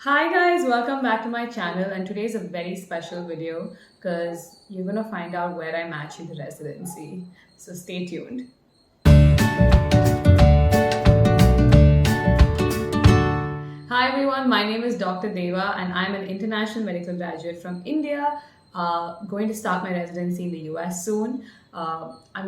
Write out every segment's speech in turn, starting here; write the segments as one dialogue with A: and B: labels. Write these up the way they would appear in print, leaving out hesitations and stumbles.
A: Hi guys, welcome back to my channel, and today is a very special video because you're gonna find out where I match in the residency. So stay tuned. Hi everyone, my name is Dr. Deva and I'm an international medical graduate from India, going to start my residency in the US soon.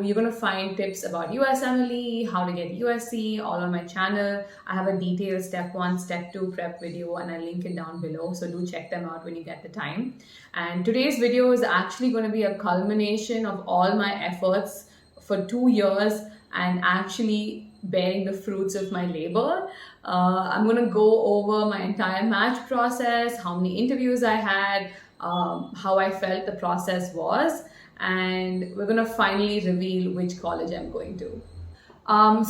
A: You're going to find tips about USMLE, how to get USC, all on my channel. I have a detailed step 1, step 2 prep video and I'll link it down below, so do check them out when you get the time. And today's video is actually going to be a culmination of all my efforts for 2 years and actually bearing the fruits of my labor. I'm going to go over my entire match process, how many interviews I had, how I felt the process was, and we're going to finally reveal which college I'm going to.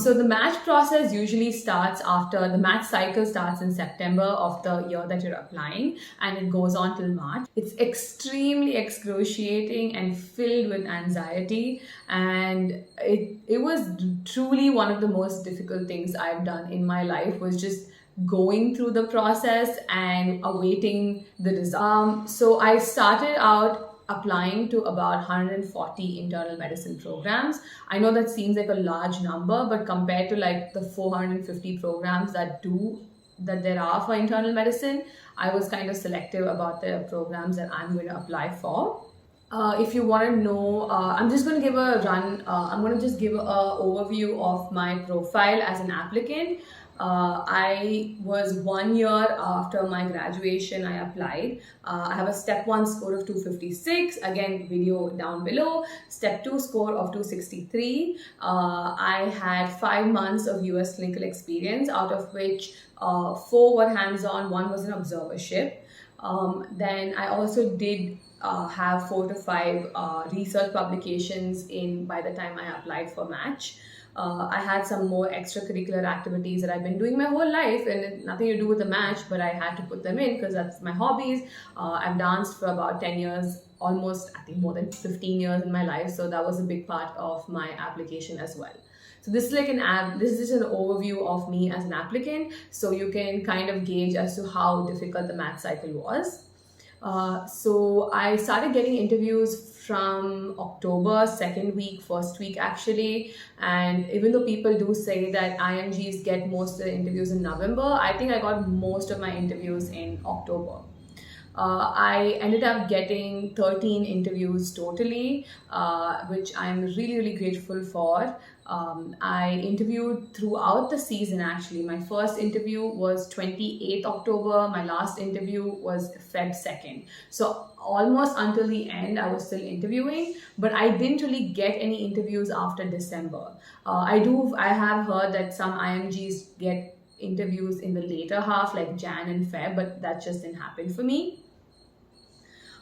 A: So the match process usually starts after the match cycle starts in September of the year that you're applying, and it goes on till March. It's extremely excruciating and filled with anxiety, and it was truly one of the most difficult things I've done in my life, was just going through the process and awaiting the result. So I started out applying to about 140 internal medicine programs. I know that seems like a large number, but compared to like the 450 programs that there are for internal medicine, I was kind of selective about the programs that I'm going to apply for. If you want to know, I'm just going to give a run. I'm going to just give an overview of my profile as an applicant. I was 1 year after my graduation, I applied. I have a step 1 score of 256, again video down below. Step 2 score of 263. I had 5 months of US clinical experience, out of which 4 were hands-on, 1 was an observership. Then I also did have 4 to 5 research publications by the time I applied for match. I had some more extracurricular activities that I've been doing my whole life, and nothing to do with the match, but I had to put them in because that's my hobbies. I've danced for about 10 years, almost, I think more than 15 years in my life, so that was a big part of my application as well. So this is like this is just an overview of me as an applicant, so you can kind of gauge as to how difficult the match cycle was. So I started getting interviews from October, second week, first week actually. And even though people do say that IMGs get most of the interviews in November, I think I got most of my interviews in October. I ended up getting 13 interviews totally, which I'm really, really grateful for. I interviewed throughout the season actually. My first interview was 28th October. My last interview was Feb 2nd. So almost until the end, I was still interviewing, but I didn't really get any interviews after December. I have heard that some IMGs get interviews in the later half, like Jan and Feb, but that just didn't happen for me.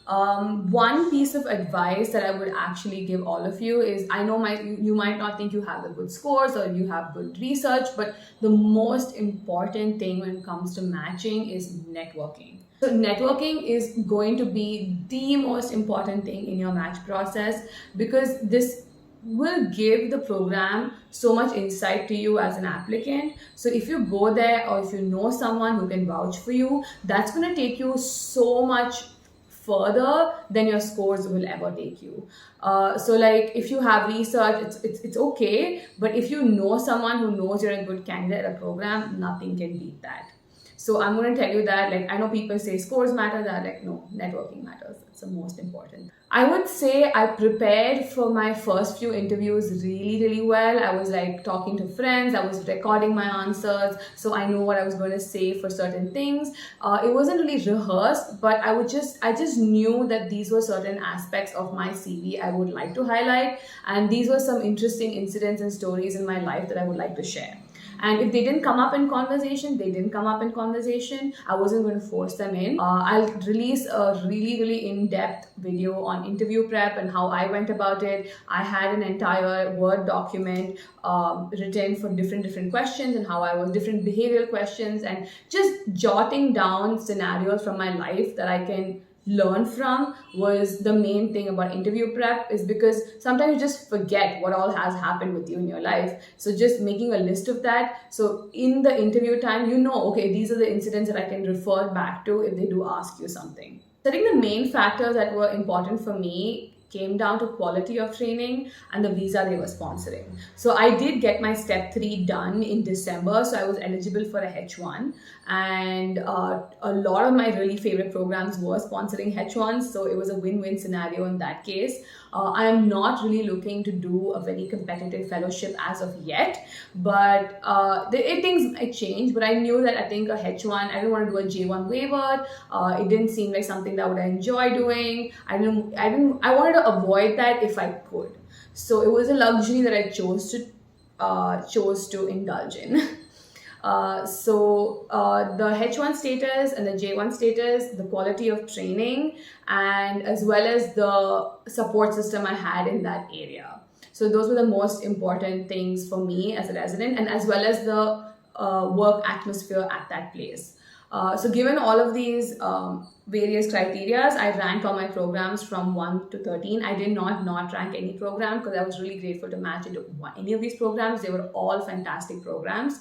A: One piece of advice that I would actually give all of you is, I know you might not think you have the good scores or you have good research, but the most important thing when it comes to matching is networking. So networking is going to be the most important thing in your match process, because this will give the program so much insight to you as an applicant. So if you go there, or if you know someone who can vouch for you, that's going to take you so much further than your scores will ever take you. So like if you have research, it's okay, but if you know someone who knows you're a good candidate at a program, nothing can beat that. So I'm going to tell you that, like, I know people say scores matter, that like, no, networking matters. It's the most important. I would say I prepared for my first few interviews really, really well. I was like talking to friends, I was recording my answers, so I knew what I was going to say for certain things. It wasn't really rehearsed, but I just knew that these were certain aspects of my CV I would like to highlight, and these were some interesting incidents and stories in my life that I would like to share. And if they didn't come up in conversation, they didn't come up in conversation. I wasn't going to force them in. I'll release a really, really in-depth video on interview prep and how I went about it. I had an entire Word document written for different questions, and how I was different behavioral questions, and just jotting down scenarios from my life that I can learn from was the main thing about interview prep, is because sometimes you just forget what all has happened with you in your life. So just making a list of that, so in the interview time, okay, these are the incidents that I can refer back to if they do ask you something. So I think the main factors that were important for me came down to quality of training and the visa they were sponsoring. So I did get my step 3 done in December, so I was eligible for a H1, and a lot of my really favorite programs were sponsoring H1s, so it was a win-win scenario in that case. I am not really looking to do a very competitive fellowship as of yet, but things might change. But I knew that I think a H1, I didn't want to do a J1 waiver. It didn't seem like something that I would enjoy doing. I wanted to avoid that if I could. So it was a luxury that I chose to indulge in. The H1 status and the J1 status, the quality of training, and as well as the support system I had in that area. So those were the most important things for me as a resident, and as well as the work atmosphere at that place. So given all of these various criteria, I ranked all my programs from 1 to 13. I did not rank any program because I was really grateful to match into any of these programs. They were all fantastic programs.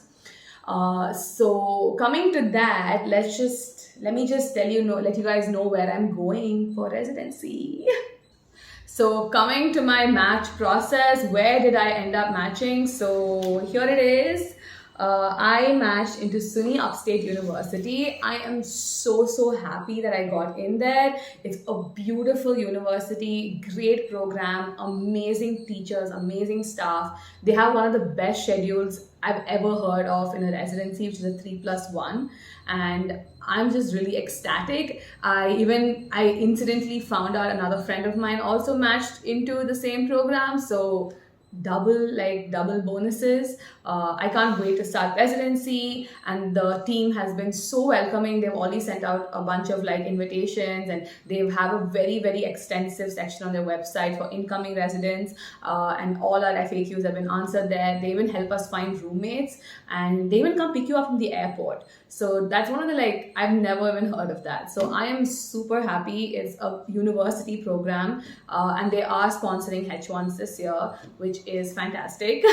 A: So coming to that, let me just let you guys know where I'm going for residency. So coming to my match process, where did I end up matching? So here it is. I matched into SUNY Upstate University. I am so happy that I got in there. It's a beautiful university, great program, amazing teachers, amazing staff. They have one of the best schedules I've ever heard of in a residency, which is a 3+1. And I'm just really ecstatic. I incidentally found out another friend of mine also matched into the same program. So double bonuses. I can't wait to start residency, and the team has been so welcoming. They've already sent out a bunch of invitations, and they have a very extensive section on their website for incoming residents, and all our FAQs have been answered there. They even help us find roommates, and they will come pick you up from the airport. So that's one of the I've never even heard of that. So I am super happy. It's a university program, and they are sponsoring H1s this year, which is fantastic.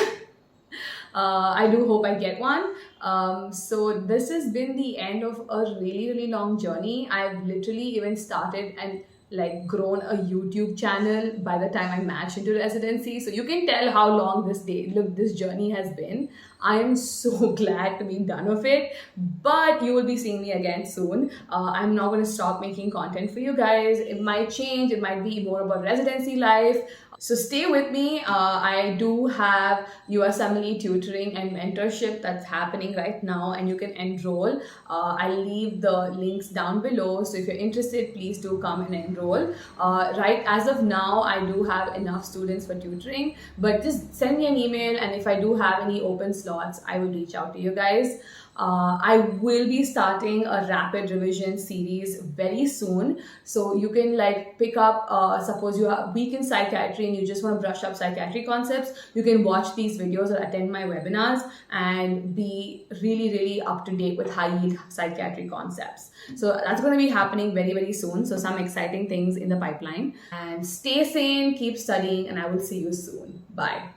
A: I do hope I get one. So this has been the end of a really long journey. I've literally even started and grown a YouTube channel by the time I matched into residency. So you can tell how long this journey has been. I am so glad to be done with it, but you will be seeing me again soon. I'm not going to stop making content for you guys. It might change. It might be more about residency life. So stay with me. I do have USMLE tutoring and mentorship that's happening right now, and you can enroll. I'll leave the links down below. So if you're interested, please do come and enroll. Right as of now, I do have enough students for tutoring, but just send me an email, and if I do have any open slots, I will reach out to you guys. I will be starting a rapid revision series very soon. So you can pick up, suppose you are weak in psychiatry and you just want to brush up psychiatry concepts, you can watch these videos or attend my webinars and be really up to date with high-yield psychiatry concepts. So that's going to be happening very soon. So some exciting things in the pipeline. And stay sane, keep studying, and I will see you soon. Bye.